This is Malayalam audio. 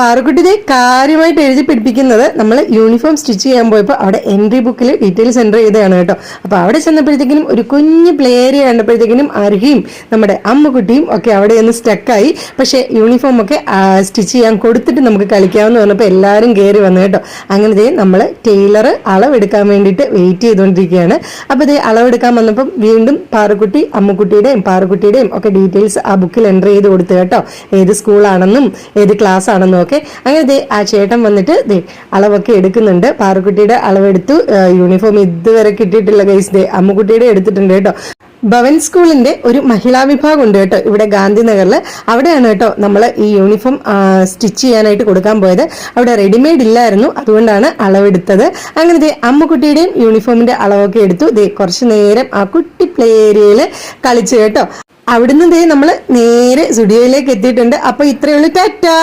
പാറുക്കുട്ടി ദേ കാര്യമായിട്ട് എഴുതി പിടിപ്പിക്കുന്നത് നമ്മൾ യൂണിഫോം സ്റ്റിച്ച് ചെയ്യാൻ പോയപ്പോൾ അവിടെ എൻട്രി ബുക്കിൽ ഡീറ്റെയിൽസ് എൻ്റർ ചെയ്തതാണ് കേട്ടോ. അപ്പോൾ അവിടെ ചെന്നപ്പോഴത്തേക്കിനും ഒരു കുഞ്ഞ് പ്ലേ ഏരിയ കണ്ടപ്പോഴത്തേക്കിനും അർഹിയും നമ്മുടെ അമ്മുക്കുട്ടിയും ഒക്കെ അവിടെ ഒന്ന് സ്റ്റക്കായി. പക്ഷേ യൂണിഫോം ഒക്കെ സ്റ്റിച്ച് ചെയ്യാൻ കൊടുത്തിട്ട് നമുക്ക് കളിക്കാമെന്ന് പറഞ്ഞപ്പോൾ എല്ലാവരും കയറി വന്നു കേട്ടോ. അങ്ങനെ ദേ നമ്മൾ ടൈലർ അളവെടുക്കാൻ വേണ്ടിയിട്ട് വെയിറ്റ് ചെയ്തുകൊണ്ടിരിക്കുകയാണ്. അപ്പോൾ ദേ അളവെടുക്കാൻ വന്നപ്പം വീണ്ടും പാറുക്കുട്ടി പാറുക്കുട്ടിയുടെയും ഒക്കെ ഡീറ്റെയിൽസ് ആ ബുക്കിൽ എൻ്റർ ചെയ്ത് കൊടുത്തു കേട്ടോ. ഏത് സ്കൂളാണെന്നും ഏത് ക്ലാസ് ആണെന്നും ഒക്കെ. അങ്ങനെ ദേ ആ ചേട്ടൻ വന്നിട്ട് ദേ അളവൊക്കെ എടുക്കുന്നുണ്ട്. പാറുക്കുട്ടിയുടെ അളവെടുത്തു. യൂണിഫോം ഇതുവരെ കിട്ടിയിട്ടില്ല ഗൈസ്. ദേ അമ്മുക്കുട്ടിയുടെ എടുത്തിട്ടുണ്ട് കേട്ടോ. ഭവൻ സ്കൂളിന്റെ ഒരു മഹിളാ വിഭാഗം ഉണ്ട് കേട്ടോ ഇവിടെ ഗാന്ധിനഗറിൽ. അവിടെയാണ് കേട്ടോ നമ്മൾ ഈ യൂണിഫോം സ്റ്റിച്ച് ചെയ്യാനായിട്ട് കൊടുക്കാൻ പോയത്. അവിടെ റെഡിമെയ്ഡ് ഇല്ലായിരുന്നു, അതുകൊണ്ടാണ് അളവെടുത്തത്. അങ്ങനെ ദേ അമ്മുക്കുട്ടിയുടെയും യൂണിഫോമിന്റെ അളവൊക്കെ എടുത്തു. ദേ കുറച്ച് നേരം ആ കുട്ടി പ്ലേ ഏരിയയിൽ കളിച്ചു കേട്ടോ. അവിടുന്ന് ദേ നമ്മൾ നേരെ സ്റ്റുഡിയോയിലേക്ക് എത്തിയിട്ടുണ്ട്. അപ്പൊ ഇത്രയേ ഉള്ളൂ, ടാറ്റാ.